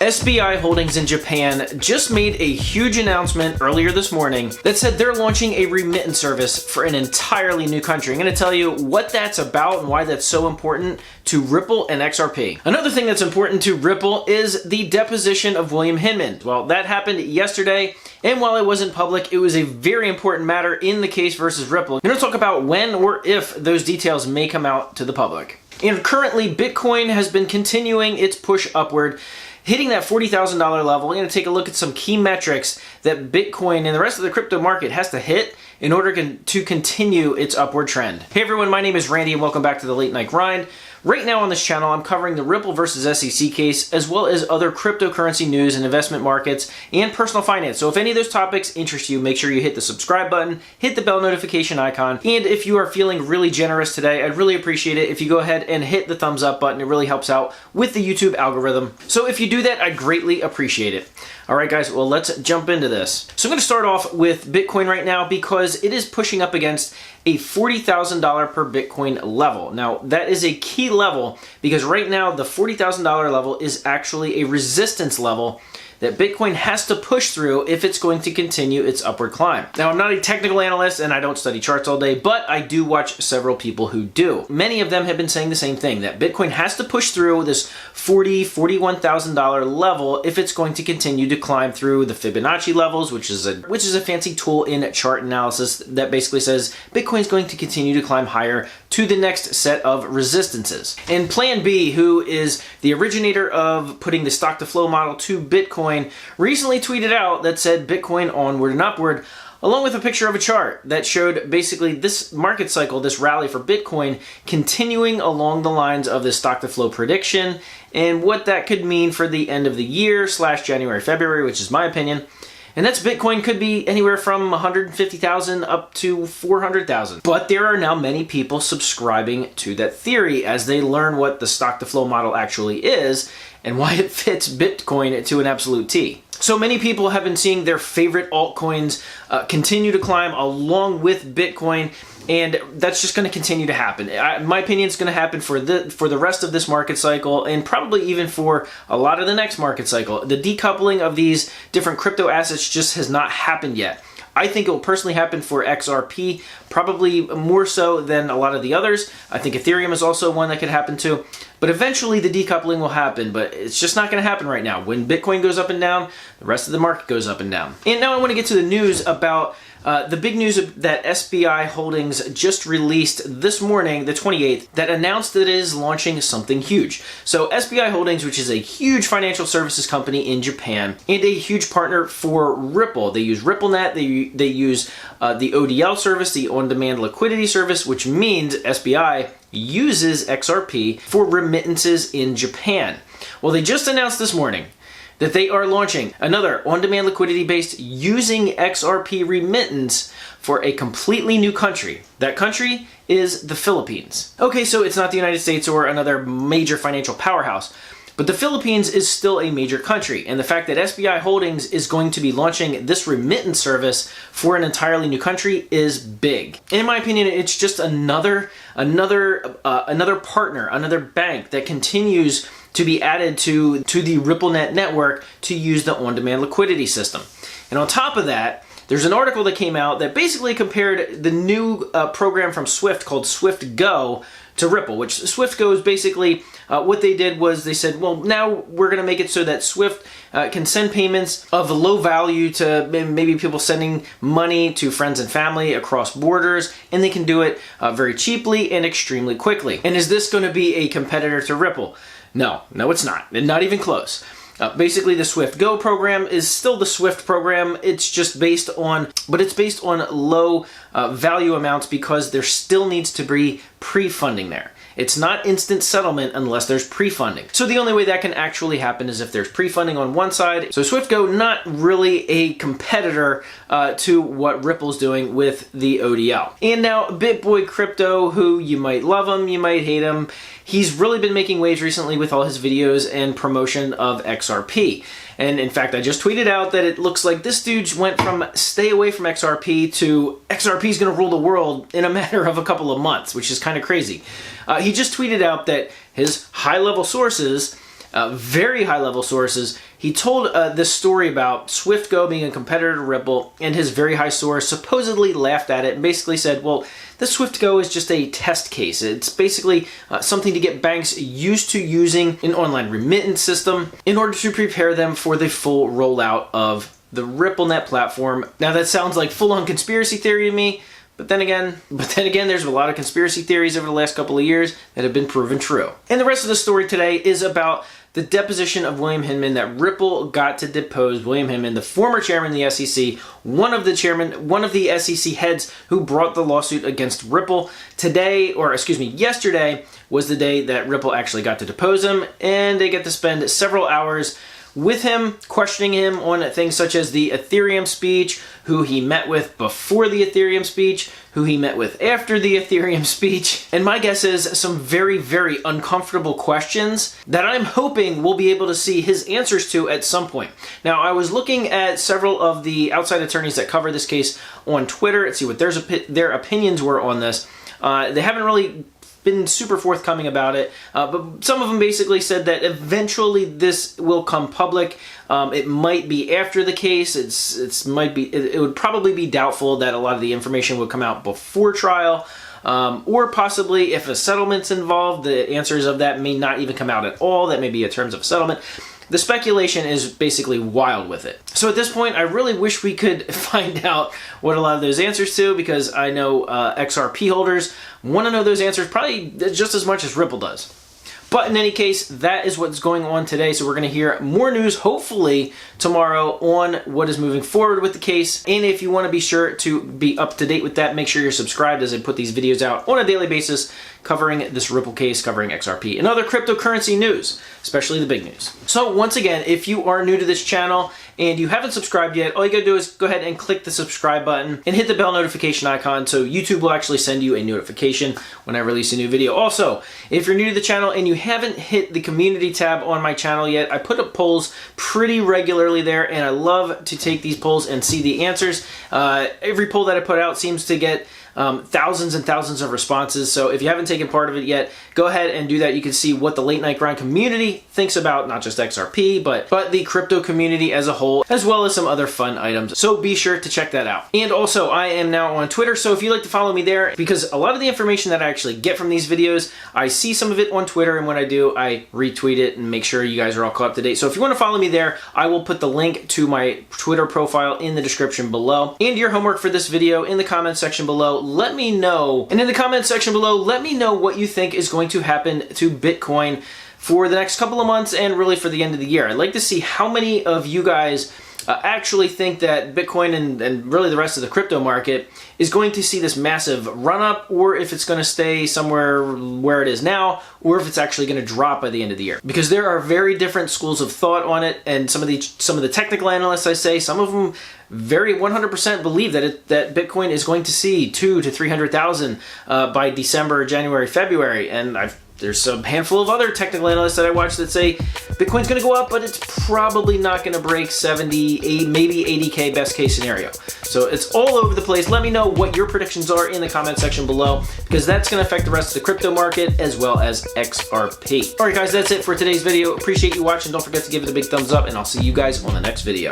SBI Holdings in Japan just made a huge announcement earlier this morning that said they're launching a remittance service for an entirely new country. I'm going to tell you what that's about and why that's so important to Ripple and XRP. Another thing that's important to Ripple is the deposition of William Hinman. Well, that happened yesterday, and while it wasn't public, it was a very important matter in the case versus Ripple. I'm going to talk about when or if those details may come out to the public. And currently, Bitcoin has been continuing its push upward, hitting that $40,000 level. We're going to take a look at some key metrics that Bitcoin and the rest of the crypto market has to hit in order to continue its upward trend. Hey everyone, my name is Randy and welcome back to the Late Night Grind. Right now on this channel, I'm covering the Ripple versus SEC case, as well as other cryptocurrency news and investment markets and personal finance. So if any of those topics interest you, make sure you hit the subscribe button, hit the bell notification icon, and if you are feeling really generous today, I'd really appreciate it if you go ahead and hit the thumbs up button. It really helps out with the YouTube algorithm. So if you do that, I'd greatly appreciate it. All right, guys, well, let's jump into this. So I'm going to start off with Bitcoin right now because it is pushing up against a $40,000 per Bitcoin level. Now, that is a key level because right now the $40,000 level is actually a resistance level that Bitcoin has to push through if it's going to continue its upward climb. Now, I'm not a technical analyst and I don't study charts all day, but I do watch several people who do. Many of them have been saying the same thing, that Bitcoin has to push through this $41,000 level if it's going to continue to climb through the Fibonacci levels, which is a fancy tool in chart analysis that basically says Bitcoin is going to continue to climb higher to the next set of resistances. And Plan B, who is the originator of putting the stock to flow model to Bitcoin, recently tweeted out that said Bitcoin onward and upward, along with a picture of a chart that showed basically this market cycle, this rally for Bitcoin, continuing along the lines of this stock to flow prediction and what that could mean for the end of the year / January, February, which is my opinion. And that's Bitcoin could be anywhere from 150,000 up to 400,000. But there are now many people subscribing to that theory as they learn what the stock to flow model actually is and why it fits Bitcoin to an absolute T. So many people have been seeing their favorite altcoins continue to climb along with Bitcoin, and that's just going to continue to happen. In my opinion, it's going to happen for the rest of this market cycle and probably even for a lot of the next market cycle. The decoupling of these different crypto assets just has not happened yet. I think it will personally happen for XRP, probably more so than a lot of the others. I think Ethereum is also one that could happen too. But eventually the decoupling will happen, but it's just not going to happen right now. When Bitcoin goes up and down, the rest of the market goes up and down. And now I want to get to the news about the big news that SBI Holdings just released this morning, the 28th, that announced that it is launching something huge. So SBI Holdings, which is a huge financial services company in Japan and a huge partner for Ripple. They use RippleNet, they use the ODL service, the on-demand liquidity service, which means SBI uses XRP for remittances in Japan. Well, they just announced this morning that they are launching another on-demand liquidity-based using XRP remittance for a completely new country. That country is the Philippines. Okay, so it's not the United States or another major financial powerhouse, but the Philippines is still a major country, and the fact that SBI Holdings is going to be launching this remittance service for an entirely new country is big. And in my opinion, it's just another partner, another bank that continues to be added to the RippleNet network to use the on-demand liquidity system. And on top of that, there's an article that came out that basically compared the new program from Swift called Swift Go to Ripple, which Swift Go is basically what they did was they said, well, now we're going to make it so that Swift can send payments of low value to maybe people sending money to friends and family across borders, and they can do it very cheaply and extremely quickly. And is this going to be a competitor to Ripple? No, it's not. Not even close. Basically, the Swift Go program is still the Swift program. It's just based on low value amounts because there still needs to be pre-funding there. It's not instant settlement unless there's pre-funding. So the only way that can actually happen is if there's pre-funding on one side. So SwiftGo, not really a competitor to what Ripple's doing with the ODL. And now BitBoy Crypto, who you might love him, you might hate him, he's really been making waves recently with all his videos and promotion of XRP. And in fact, I just tweeted out that it looks like this dude went from stay away from XRP to XRP is going to rule the world in a matter of a couple of months, which is kind of crazy. He just tweeted out that his high-level sources, very high-level sources, he told this story about SwiftGo being a competitor to Ripple, and his very high SOAR supposedly laughed at it and basically said, well, the SwiftGo is just a test case. It's basically something to get banks used to using an online remittance system in order to prepare them for the full rollout of the RippleNet platform. Now that sounds like full-on conspiracy theory to me, but then again, there's a lot of conspiracy theories over the last couple of years that have been proven true. And the rest of the story today is about the deposition of William Hinman, that Ripple got to depose William Hinman, the former chairman of the SEC, one of the SEC heads who brought the lawsuit against Ripple. Yesterday was the day that Ripple actually got to depose him, and they get to spend several hours with him, questioning him on things such as the Ethereum speech, who he met with before the Ethereum speech, who he met with after the Ethereum speech, and my guess is some very, very uncomfortable questions that I'm hoping we'll be able to see his answers to at some point. Now, I was looking at several of the outside attorneys that cover this case on Twitter and see what their opinions were on this. They haven't really been super forthcoming about it, but some of them basically said that eventually this will come public. It might be after the case. It would probably be doubtful that a lot of the information would come out before trial, or possibly if a settlement's involved, the answers of that may not even come out at all. That may be in terms of a settlement. The speculation is basically wild with it. So at this point, I really wish we could find out what a lot of those answers to, because I know XRP holders want to know those answers probably just as much as Ripple does. But in any case, that is what's going on today. So we're going to hear more news, hopefully tomorrow, on what is moving forward with the case. And if you want to be sure to be up to date with that, make sure you're subscribed, as I put these videos out on a daily basis covering this Ripple case, covering XRP, and other cryptocurrency news, especially the big news. So once again, if you are new to this channel and you haven't subscribed yet, all you gotta do is go ahead and click the subscribe button and hit the bell notification icon, so YouTube will actually send you a notification when I release a new video. Also, if you're new to the channel and you haven't hit the community tab on my channel yet, I put up polls pretty regularly there, and I love to take these polls and see the answers. Every poll that I put out seems to get thousands and thousands of responses. So if you haven't taken part of it yet, go ahead and do that. You can see what the late night grind community thinks about not just XRP, but the crypto community as a whole, as well as some other fun items. So be sure to check that out. And also, I am now on Twitter, so if you'd like to follow me there, because a lot of the information that I actually get from these videos, I see some of it on Twitter, and when I do, I retweet it and make sure you guys are all caught up to date. So if you want to follow me there, I will put the link to my Twitter profile in the description below. And your homework for this video in the comments section below, let me know. And in the comments section below, let me know what you think is going to happen to Bitcoin for the next couple of months and really for the end of the year. I'd like to see how many of you guys actually think that Bitcoin and really the rest of the crypto market is going to see this massive run up, or if it's going to stay somewhere where it is now, or if it's actually going to drop by the end of the year. Because there are very different schools of thought on it, and some of the technical analysts, I say, some of them very 100% believe that Bitcoin is going to see 200,000 to 300,000 by December, January, February, and there's a handful of other technical analysts that I watch that say Bitcoin's going to go up, but it's probably not going to break 70, maybe 80K best case scenario. So it's all over the place. Let me know what your predictions are in the comment section below, because that's going to affect the rest of the crypto market as well as XRP. All right, guys, that's it for today's video. Appreciate you watching. Don't forget to give it a big thumbs up, and I'll see you guys on the next video.